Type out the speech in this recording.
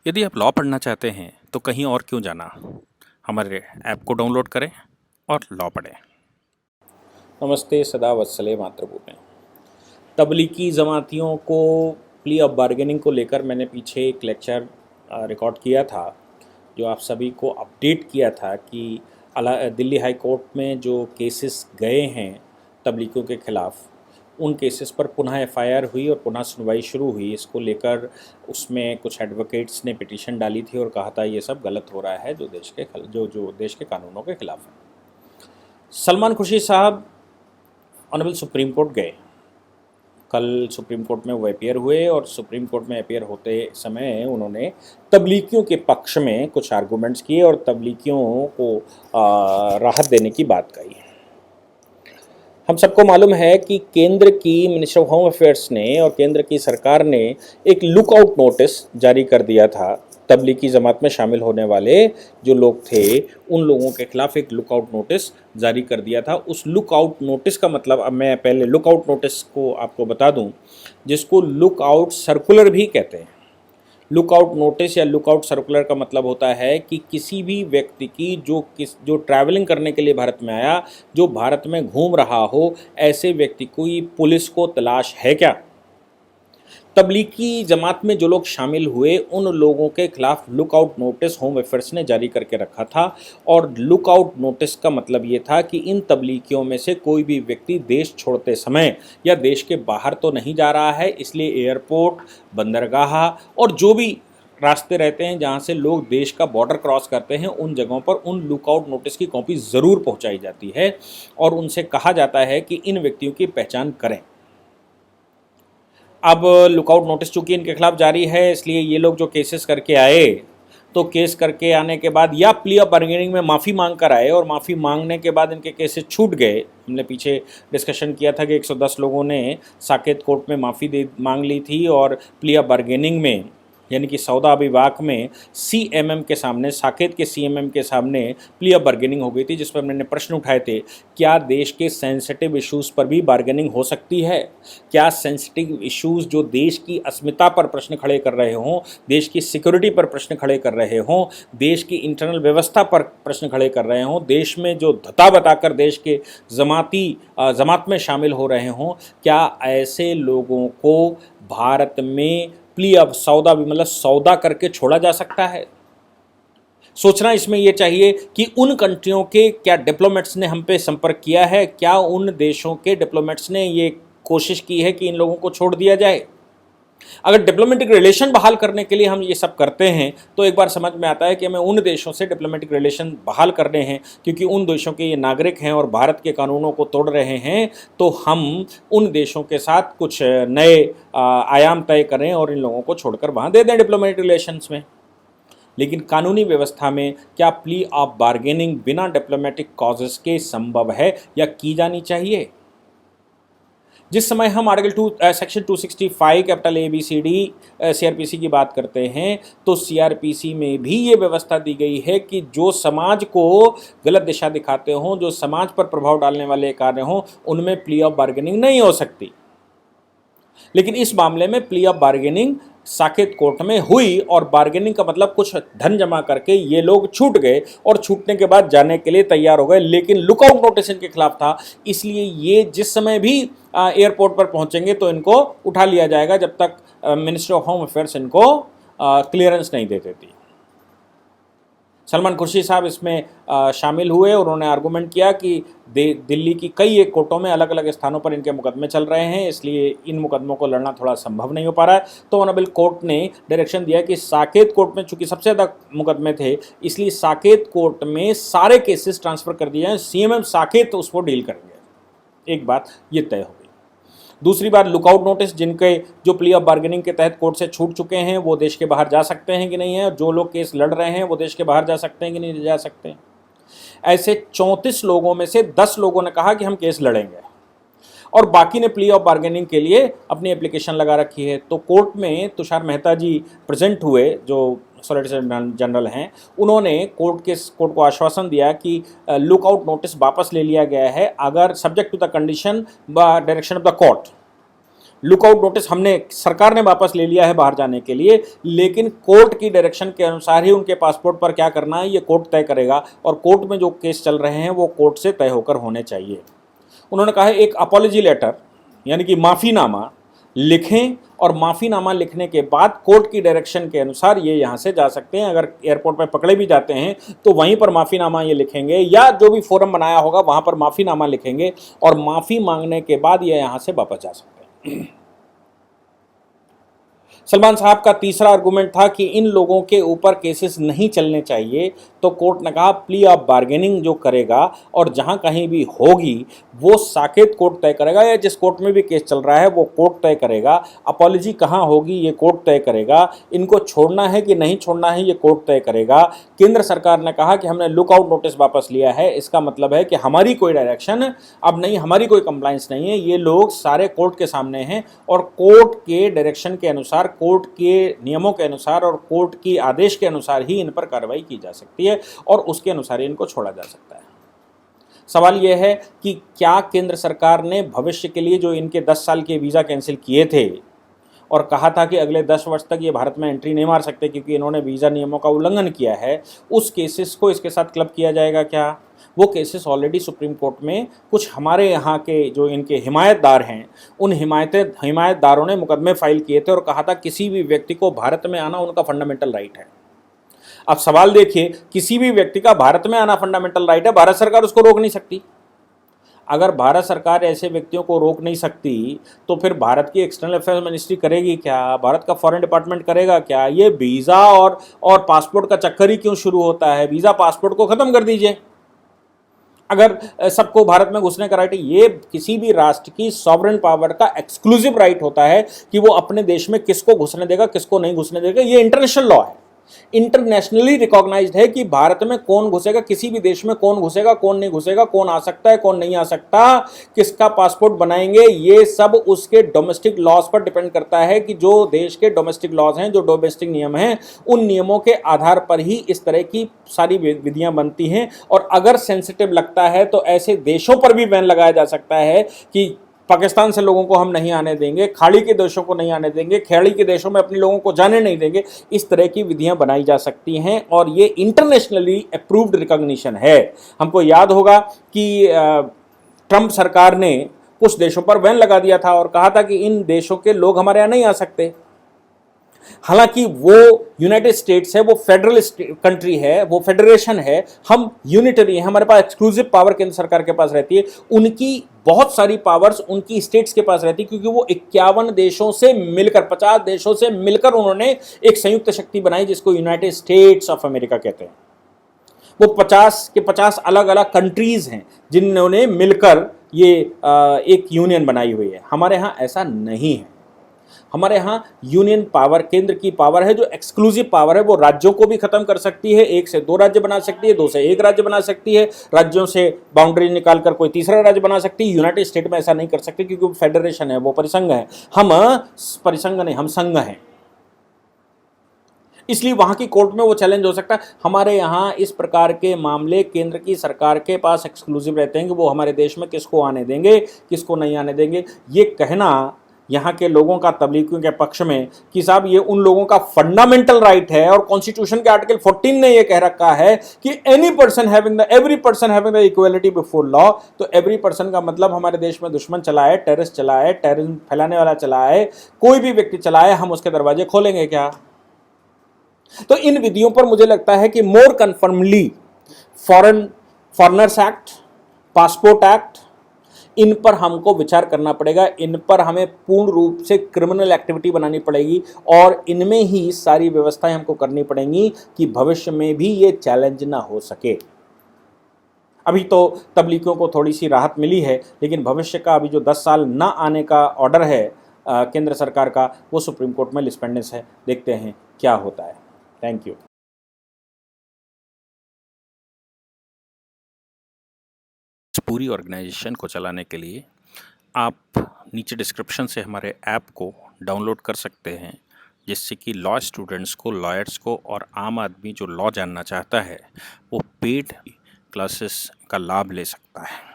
यदि आप लॉ पढ़ना चाहते हैं तो कहीं और क्यों जाना। हमारे ऐप को डाउनलोड करें और लॉ पढ़ें। नमस्ते सदा वत्सले मातृभूमि। तबलीगी जमातियों को प्ली ऑफ बार्गेनिंग को लेकर मैंने पीछे एक लेक्चर रिकॉर्ड किया था, जो आप सभी को अपडेट किया था कि दिल्ली हाई कोर्ट में जो केसेस गए हैं तबलीगियों के ख़िलाफ़, उन केसेस पर पुनः एफआईआर हुई और पुनः सुनवाई शुरू हुई। इसको लेकर उसमें कुछ एडवोकेट्स ने पिटीशन डाली थी और कहा था ये सब गलत हो रहा है, जो देश के कानूनों के ख़िलाफ़ है। सलमान खुर्शीद साहब ऑनरेबल सुप्रीम कोर्ट गए। कल सुप्रीम कोर्ट में वो अपीयर हुए और सुप्रीम कोर्ट में अपीयर होते समय उन्होंने तबलीगियों के पक्ष में कुछ आर्गूमेंट्स किए और तबलीगियों को राहत देने की बात कही। हम सबको मालूम है कि केंद्र की मिनिस्टर ऑफ होम अफेयर्स ने और केंद्र की सरकार ने एक लुकआउट नोटिस जारी कर दिया था। तबलीगी जमात में शामिल होने वाले जो लोग थे उन लोगों के खिलाफ एक लुकआउट नोटिस जारी कर दिया था। उस लुकआउट नोटिस का मतलब, अब मैं पहले लुकआउट नोटिस को आपको बता दूं, जिसको लुकआउट सर्कुलर भी कहते हैं। लुकआउट नोटिस या लुकआउट सर्कुलर का मतलब होता है कि किसी भी व्यक्ति की जो ट्रैवलिंग करने के लिए भारत में आया, जो भारत में घूम रहा हो, ऐसे व्यक्ति को पुलिस को तलाश है क्या। तबलीगी जमात में जो लोग शामिल हुए उन लोगों के खिलाफ लुकआउट नोटिस होम अफेयर्स ने जारी करके रखा था। और लुकआउट नोटिस का मतलब ये था कि इन तबलीगियों में से कोई भी व्यक्ति देश छोड़ते समय या देश के बाहर तो नहीं जा रहा है, इसलिए एयरपोर्ट, बंदरगाह और जो भी रास्ते रहते हैं जहाँ से लोग देश का बॉर्डर क्रॉस करते हैं, उन जगहों पर उन लुकआउट नोटिस की कॉपी ज़रूर पहुँचाई जाती है और उनसे कहा जाता है कि इन व्यक्तियों की पहचान करें। अब लुकआउट नोटिस चूंकि इनके खिलाफ जारी है, इसलिए ये लोग जो केसेस करके आए, तो केस करके आने के बाद या प्ली ऑफ बार्गेनिंग में माफ़ी मांग कर आए और माफ़ी मांगने के बाद इनके केसेस छूट गए। हमने पीछे डिस्कशन किया था कि 110 लोगों ने साकेत कोर्ट में माफ़ी मांग ली थी और प्ली ऑफ बार्गेनिंग में, यानी कि सौदा विभाग में सीएमएम के सामने, साकेत के सीएमएम के सामने प्ली ऑफ बार्गेनिंग हो गई थी, जिस पर मैंने प्रश्न उठाए थे, क्या देश के सेंसिटिव इश्यूज़ पर भी बार्गेनिंग हो सकती है? क्या सेंसिटिव इश्यूज़ जो देश की अस्मिता पर प्रश्न खड़े कर रहे हों, देश की सिक्योरिटी पर प्रश्न खड़े कर रहे हों, देश की इंटरनल व्यवस्था पर प्रश्न खड़े कर रहे हों, देश में जो धता बताकर देश के जमात में शामिल हो रहे हों, क्या ऐसे लोगों को भारत में प्ली ऑफ सौदा भी, मतलब सौदा करके छोड़ा जा सकता है? सोचना इसमें यह चाहिए कि उन कंट्रियों के क्या डिप्लोमेट्स ने हम पे संपर्क किया है, क्या उन देशों के डिप्लोमेट्स ने ये कोशिश की है कि इन लोगों को छोड़ दिया जाए। अगर डिप्लोमेटिक रिलेशन बहाल करने के लिए हम ये सब करते हैं तो एक बार समझ में आता है कि हमें उन देशों से डिप्लोमेटिक रिलेशन बहाल करने हैं, क्योंकि उन देशों के ये नागरिक हैं और भारत के कानूनों को तोड़ रहे हैं, तो हम उन देशों के साथ कुछ नए आयाम तय करें और इन लोगों को छोड़कर वहाँ दे दें डिप्लोमेटिक रिलेशंस में। लेकिन कानूनी व्यवस्था में क्या प्ली ऑफ बार्गेनिंग बिना डिप्लोमेटिक कॉजेस के संभव है या की जानी चाहिए? जिस समय हम article 2 section 265 capital ABCD CRPC की बात करते हैं, तो CRPC में भी ये व्यवस्था दी गई है कि जो समाज को गलत दिशा दिखाते हों, जो समाज पर प्रभाव डालने वाले कार्य हों, उनमें प्ली ऑफ बार्गेनिंग नहीं हो सकती। लेकिन इस मामले में plea of bargaining Saket court में हुई और बार्गेनिंग का मतलब कुछ धन जमा करके ये लोग छूट गए और छूटने के बाद जाने के लिए तैयार हो गए, लेकिन लुकआउट नोटिस इनके खिलाफ था। इसलिए ये जिस समय भी एयरपोर्ट पर पहुंचेंगे तो इनको उठा लिया जाएगा जब तक मिनिस्ट्री ऑफ होम अफेयर्स इनको क्लियरेंस नहीं दे देती। सलमान खुर्शीद साहब इसमें शामिल हुए और उन्होंने आर्गूमेंट किया कि दिल्ली की कई एक कोर्टों में अलग अलग स्थानों पर इनके मुकदमे चल रहे हैं, इसलिए इन मुकदमों को लड़ना थोड़ा संभव नहीं हो पा रहा है। तो ऑनरेबल कोर्ट ने डायरेक्शन दिया कि साकेत कोर्ट में चूंकि सबसे ज़्यादा मुकदमे थे, इसलिए साकेत कोर्ट में सारे केसेस ट्रांसफ़र कर दिए जाएँ, CMM साकेत उसको डील करेंगे। एक बात ये तय हो। दूसरी बात, लुकआउट नोटिस जिनके जो प्ली ऑफ बार्गेनिंग के तहत कोर्ट से छूट चुके हैं वो देश के बाहर जा सकते हैं कि नहीं है, जो लोग केस लड़ रहे हैं वो देश के बाहर जा सकते हैं कि नहीं जा सकते हैं। ऐसे 34 लोगों में से 10 लोगों ने कहा कि हम केस लड़ेंगे और बाकी ने प्ली ऑफ बार्गेनिंग के लिए अपनी एप्लीकेशन लगा रखी है। तो कोर्ट में तुषार मेहता जी प्रेजेंट हुए, जो सॉलिसिटर जनरल हैं, उन्होंने कोर्ट को आश्वासन दिया कि लुकआउट नोटिस वापस ले लिया गया है अगर सब्जेक्ट टू द कंडीशन व direction of the court. Lookout notice हमने सरकार ने वापस ले लिया है बाहर जाने के लिए, लेकिन कोर्ट की डायरेक्शन के अनुसार ही उनके पासपोर्ट पर क्या करना है ये कोर्ट तय करेगा, और कोर्ट में जो केस चल रहे हैं वो कोर्ट से तय होकर होने चाहिए। उन्होंने कहा है एक अपॉलॉजी लेटर यानी कि माफ़ीनामा लिखें, और माफ़ीनामा लिखने के बाद कोर्ट की डायरेक्शन के अनुसार ये यहाँ से जा सकते हैं। अगर एयरपोर्ट पर पकड़े भी जाते हैं तो वहीं पर माफ़ीनामा ये लिखेंगे, या जो भी फोरम बनाया होगा वहाँ पर माफ़ीनामा लिखेंगे, और माफ़ी मांगने के बाद ये यहाँ से वापस जा सकते हैं। सलमान साहब का तीसरा आर्गुमेंट था कि इन लोगों के ऊपर केसेस नहीं चलने चाहिए, तो कोर्ट ने कहा प्ली ऑफ बार्गेनिंग जो करेगा और जहां कहीं भी होगी वो साकेत कोर्ट तय करेगा, या जिस कोर्ट में भी केस चल रहा है वो कोर्ट तय करेगा। अपॉलॉजी कहां होगी ये कोर्ट तय करेगा, इनको छोड़ना है कि नहीं छोड़ना है ये कोर्ट तय करेगा। केंद्र सरकार ने कहा कि हमने लुकआउट नोटिस वापस लिया है, इसका मतलब है कि हमारी कोई डायरेक्शन अब नहीं, हमारी कोई कंप्लाइंस नहीं है, ये लोग सारे कोर्ट के सामने हैं, और कोर्ट के डायरेक्शन के अनुसार, कोर्ट के नियमों के अनुसार और कोर्ट की आदेश के अनुसार ही इन पर कार्रवाई की जा सकती है, और उसके अनुसार ही इनको छोड़ा जा सकता है। सवाल यह है कि क्या केंद्र सरकार ने भविष्य के लिए जो इनके 10 साल के वीज़ा कैंसिल किए थे और कहा था कि अगले 10 वर्ष तक ये भारत में एंट्री नहीं मार सकते क्योंकि इन्होंने वीज़ा नियमों का उल्लंघन किया है, उस केसेस को इसके साथ क्लब किया जाएगा क्या? वो केसेस ऑलरेडी सुप्रीम कोर्ट में कुछ हमारे यहाँ के जो इनके हिमायतदार हैं उन हिमायतदारों ने मुकदमे फाइल किए थे और कहा था किसी भी व्यक्ति को भारत में आना उनका फंडामेंटल राइट है। अब सवाल देखिए, किसी भी व्यक्ति का भारत में आना फंडामेंटल राइट है, भारत सरकार उसको रोक नहीं सकती। अगर भारत सरकार ऐसे व्यक्तियों को रोक नहीं सकती तो फिर भारत की एक्सटर्नल अफेयर्स मिनिस्ट्री करेगी क्या? भारत का फॉरेन डिपार्टमेंट करेगा क्या? ये वीज़ा और पासपोर्ट का चक्कर ही क्यों शुरू होता है? वीज़ा पासपोर्ट को ख़त्म कर दीजिए। अगर सबको भारत में घुसने का राइट है, ये किसी भी राष्ट्र की सॉवरेन पावर का एक्सक्लूसिव राइट होता है कि वो अपने देश में किसको घुसने देगा, किसको नहीं घुसने देगा। ये इंटरनेशनल लॉ है, इंटरनेशनली रिकॉग्नाइज्ड है कि भारत में कौन घुसेगा, किसी भी देश में कौन घुसेगा, कौन नहीं घुसेगा, कौन आ सकता है, कौन नहीं आ सकता, किसका पासपोर्ट बनाएंगे, ये सब उसके डोमेस्टिक लॉज पर डिपेंड करता है कि जो देश के डोमेस्टिक लॉज हैं, जो डोमेस्टिक नियम हैं, उन नियमों के आधार पर ही इस तरह की सारी विधियां बनती हैं। और अगर सेंसिटिव लगता है तो ऐसे देशों पर भी बैन लगाया जा सकता है कि पाकिस्तान से लोगों को हम नहीं आने देंगे, खाड़ी के देशों को नहीं आने देंगे, खाड़ी के देशों में अपने लोगों को जाने नहीं देंगे। इस तरह की विधियां बनाई जा सकती हैं और ये इंटरनेशनली अप्रूव्ड रिकॉग्निशन है। हमको याद होगा कि ट्रंप सरकार ने कुछ देशों पर बैन लगा दिया था और कहा था कि इन देशों के लोग हमारे यहाँ नहीं आ सकते। हालांकि वो यूनाइटेड स्टेट्स है, वो फेडरल कंट्री है, वो फेडरेशन है, हम यूनिटरी हैं, हमारे पास एक्सक्लूसिव पावर केंद्र सरकार के पास रहती है। उनकी बहुत सारी पावर्स उनकी स्टेट्स के पास रहती है क्योंकि वो 51 देशों से मिलकर, 50 देशों से मिलकर उन्होंने एक संयुक्त शक्ति बनाई जिसको यूनाइटेड स्टेट्स ऑफ अमेरिका कहते हैं। वो 50 के 50 अलग अलग कंट्रीज हैं जिन्होंने मिलकर ये एक यूनियन बनाई हुई है। हमारे यहाँ ऐसा नहीं है। हमारे यहाँ यूनियन पावर, केंद्र की पावर है जो एक्सक्लूसिव पावर है, वो राज्यों को भी खत्म कर सकती है, 1 से 2 राज्य बना सकती है, 2 से 1 राज्य बना सकती है, राज्यों से बाउंड्री निकालकर कोई तीसरा राज्य बना सकती है। यूनाइटेड स्टेट में ऐसा नहीं कर सकती क्योंकि वो फेडरेशन है, वो परिसंघ है। हम परिसंघ नहीं, हम संघ हैं, इसलिए वहां की कोर्ट में वो चैलेंज हो सकता है। हमारे यहाँ इस प्रकार के मामले केंद्र की सरकार के पास एक्सक्लूसिव रहते हैं कि वो हमारे देश में किसको आने देंगे, किसको नहीं आने देंगे। ये कहना यहाँ के लोगों का तबलीगियों के पक्ष में कि साहब ये उन लोगों का फंडामेंटल राइट है, और कॉन्स्टिट्यूशन के आर्टिकल 14 ने ये कह रखा है कि every person having the equality before law. तो एवरी पर्सन का मतलब हमारे देश में दुश्मन चलाए, टेररिस्ट चलाए, टेररिज्म फैलाने वाला चलाए, कोई भी व्यक्ति चलाए, हम उसके दरवाजे खोलेंगे क्या? तो इन विधियों पर मुझे लगता है कि more confirmly foreigners act, passport act, इन पर हमको विचार करना पड़ेगा। इन पर हमें पूर्ण रूप से क्रिमिनल एक्टिविटी बनानी पड़ेगी और इनमें ही सारी व्यवस्थाएं हमको करनी पड़ेंगी कि भविष्य में भी ये चैलेंज ना हो सके। अभी तो तबलीगियों को थोड़ी सी राहत मिली है, लेकिन भविष्य का अभी जो 10 साल ना आने का ऑर्डर है केंद्र सरकार का, वो सुप्रीम कोर्ट में लिस्पेंडेंस है। देखते हैं क्या होता है। Thank you. इस पूरी ऑर्गेनाइजेशन को चलाने के लिए आप नीचे डिस्क्रिप्शन से हमारे ऐप को डाउनलोड कर सकते हैं, जिससे कि लॉ स्टूडेंट्स को, लॉयर्स को और आम आदमी जो लॉ जानना चाहता है वो पेड क्लासेस का लाभ ले सकता है।